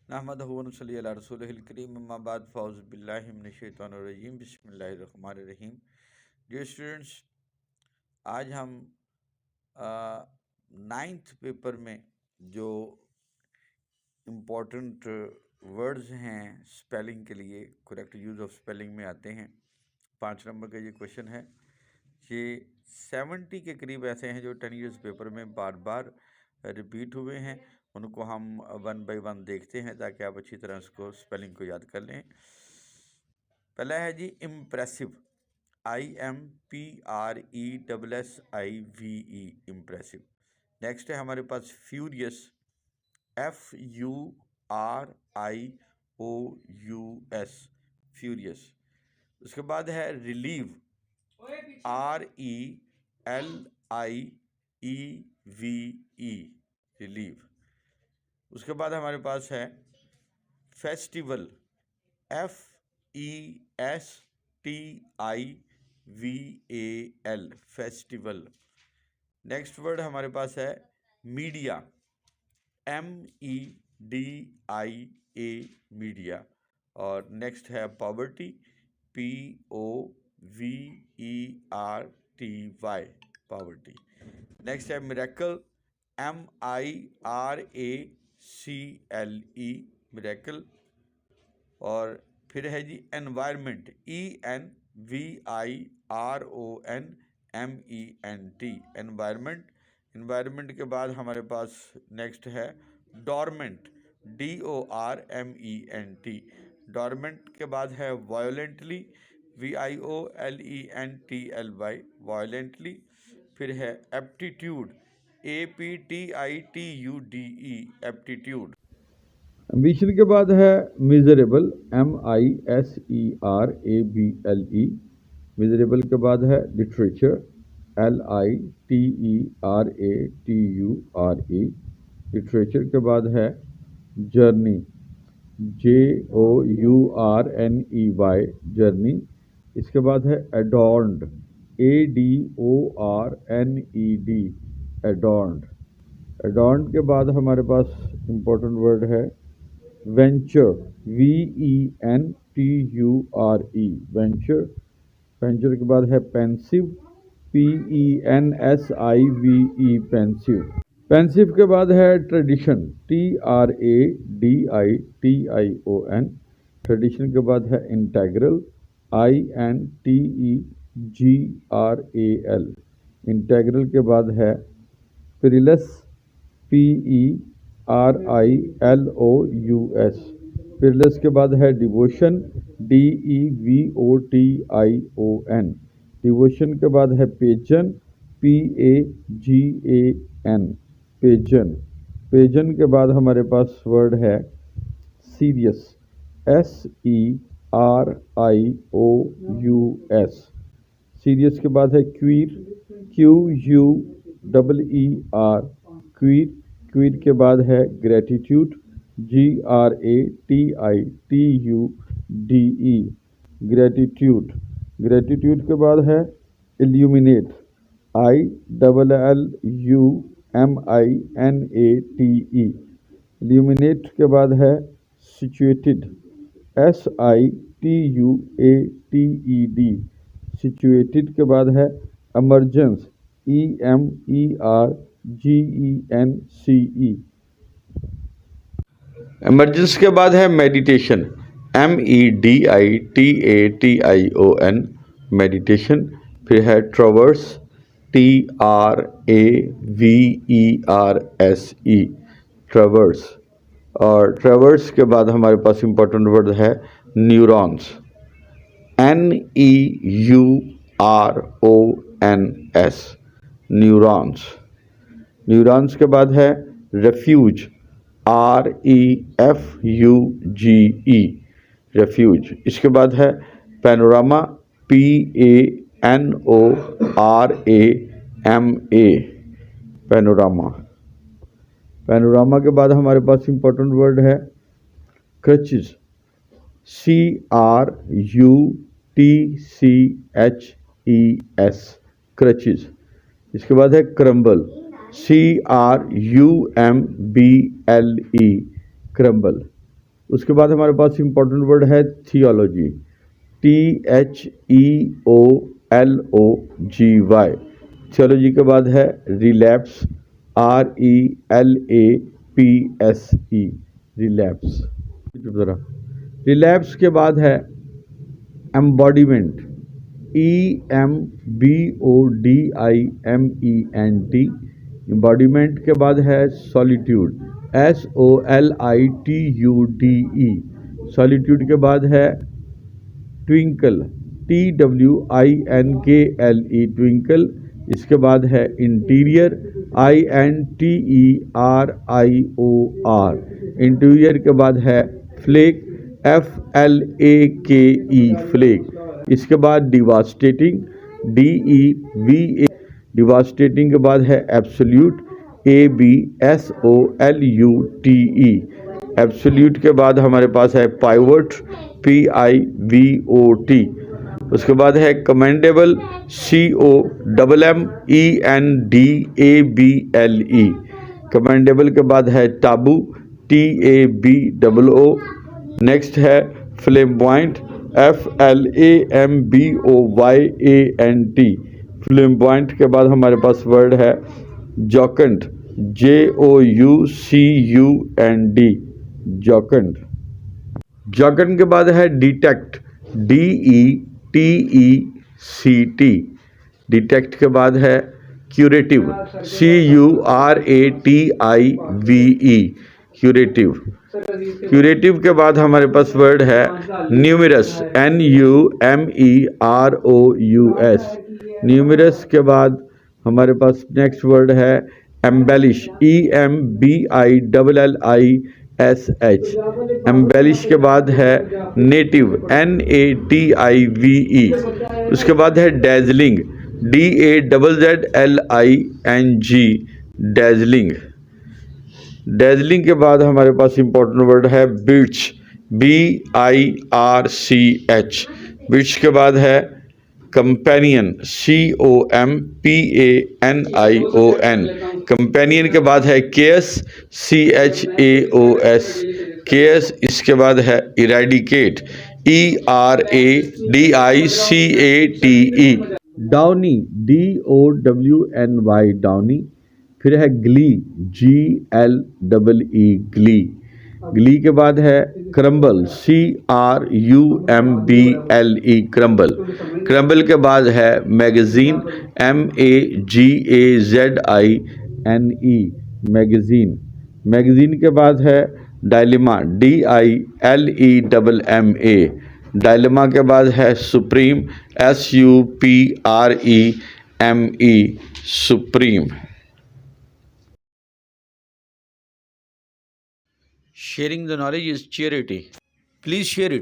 नहमदुहु व नसल्ली अला रसूलिहिल करीम अम्मा बाद फ़ाउज़ु बिल्लाहि मिनश शैतानिर रजीम बिस्मिल्लाहिर रहमानिर रहीम। डियर स्टूडेंट्स, आज हम नाइन्थ पेपर में जो इम्पोर्टेंट वर्ड्स हैं स्पेलिंग के लिए, करेक्ट यूज़ ऑफ स्पेलिंग में आते हैं। 5 नंबर का ये क्वेश्चन है। ये 70 के करीब ऐसे हैं जो 10 ईयर्स पेपर में बार बार रिपीट हुए हैं। उनको हम 1 बाय 1 देखते हैं ताकि आप अच्छी तरह उसको स्पेलिंग को याद कर लें। पहला है जी इम्प्रेसिव, IMPRESSIVE, इम्प्रेसिव। नेक्स्ट है हमारे पास फ्यूरियस, FURIOUS, फ्यूरियस। उसके बाद है रिलीव, RELIEVE, रिलीव। उसके बाद हमारे पास है festival, FESTIVAL, festival. Next word हमारे पास है मीडिया, MEDIA, मीडिया। और नेक्स्ट है पॉवर्टी, POVERTY, पॉवर्टी। नेक्स्ट है मिरेकल, MIRACLE, मिरेकल। और फिर है जी एनवायरनमेंट, ENVIRONMENT, एनवायरनमेंट। एनवायरनमेंट के बाद हमारे पास नेक्स्ट है डोरमेंट, DORMENT, डोरमेंट के बाद है वायोलेंटली, VIOLENTLY, वायोलेंटली। फिर है एप्टीट्यूड, APTITUDE, एप्टीट्यूड। एम्बिशन के बाद है मिजरेबल, MISERABLE, मिजरेबल के बाद है लिटरेचर, LITERATURE, लिटरेचर के बाद है जर्नी, JOURNEY, जर्नी। इसके बाद है एडॉर्न्ड, ADORNED, एडॉर्न्ड। एडॉर्न्ड के बाद हमारे पास इंपॉर्टेंट वर्ड है वेंचर, VENTURE, वेंचर। वेंचर के बाद है पेंसिव, PENSIVE, पेंसिव। पेंसिव के बाद है ट्रेडिशन, TRADITION, ट्रेडिशन के बाद है इंटेग्रल, INTEGRAL, इंटेग्रल के बाद है पेरिलस, PERILOUS, पेरिलस के बाद है डिवोशन, DEVOTION, डिवोशन के बाद है पेजन, PAGAN, पेजन। पेजन के बाद हमारे पास वर्ड है सीरियस, SERIOUS, सीरियस के बाद है क्वीर, QUEER, क्वीर। क्वीर के बाद है ग्रेटिट्यूड, GRATITUDE, ग्रेटिट्यूड। ग्रेटिट्यूड के बाद है इल्यूमिनेट, ILLUMINATE, इल्यूमिनेट के बाद है सिचुएटेड, SITUATED, सिचुएटेड के बाद है एमरजेंस, EMERGENCE, एमरजेंस के बाद है मेडिटेशन, MEDITATION, मेडिटेशन। फिर है ट्रैवर्स, TRAVERSE, ट्रैवर्स। और ट्रैवर्स के बाद हमारे पास इंपॉर्टेंट वर्ड है न्यूरॉन्स, NEURONS, न्यूरॉन्स। न्यूरॉन्स के बाद है रेफ्यूज, REFUGE, रेफ्यूज। इसके बाद है पैनोरामा, PANORAMA, पैनोरामा। पैनोरामा के बाद हमारे पास इंपॉर्टेंट वर्ड है क्रचेस, CRUTCHES, क्रचेस। इसके बाद है क्रम्बल, CRUMBLE, क्रम्बल। उसके बाद हमारे पास इंपॉर्टेंट वर्ड है थियोलॉजी, THEOLOGY। थियोलॉजी के बाद है रिलैप्स, RELAPSE, रिलैप्स। रिलैप्स के बाद है एम्बॉडीमेंट, EMBODIMENT। एम्बॉडीमेंट के बाद है सॉलिट्यूड, SOLITUDE। सॉलिट्यूड के बाद है ट्विंकल, TWINKLE, ट्विंकल। इसके बाद है इंटीरियर, INTERIOR। इंटीरियर के बाद है फ्लेक, FLAKE, फ्लेक। इसके बाद डिवास्टेटिंग, DEVA, डिवास्टेटिंग के बाद है एब्सोल्यूट, ABSOLUTE। एब्सोल्यूट के बाद हमारे पास है पाइवोट, PIVOT। उसके बाद है कमेंडेबल, COMMENDABLE। कमेंडेबल के बाद है टाबू, TABOO। नेक्स्ट है फ्लेम्बॉइंट, FLAMBOYANT। फ्लेम्बॉइंट के बाद हमारे पास वर्ड है जॉकेंट, JOUCUND, जॉकेंट। जॉकेंट के बाद है डिटेक्ट, DETECT। डिटेक्ट के बाद है क्यूरेटिव, CURATIVE, क्यूरेटिव। क्यूरेटिव के बाद हमारे पास वर्ड है न्यूमरस, NUMEROUS। न्यूमरस के बाद हमारे पास नेक्स्ट वर्ड है एम्बेलिश, EMBILLISH। एम्बेलिश के बाद है नेटिव, NATIVE। उसके बाद है डेजलिंग, DAZZLING, डेजलिंग। डेजलिंग के बाद हमारे पास इंपॉर्टेंट वर्ड है बिर्च, BIRCH। बिर्च के बाद है कंपेनियन, COMPANION। कंपेनियन के बाद है केयस, CHAOS, केयस। इसके बाद है eradicate, ERADICATE। Downy, DOWNY, downy. फिर है ग्ली, GLEE, ग्ली। ग्ली के बाद है क्रम्बल, CRUMBLE, क्रम्बल। क्रम्बल के बाद है मैगजीन, MAGAZINE, मैगजीन। मैगजीन के बाद है डायलेमा, DILEMMA। डायलेमा के बाद है supreme, SUPREME, supreme. Sharing the knowledge is charity. Please share it.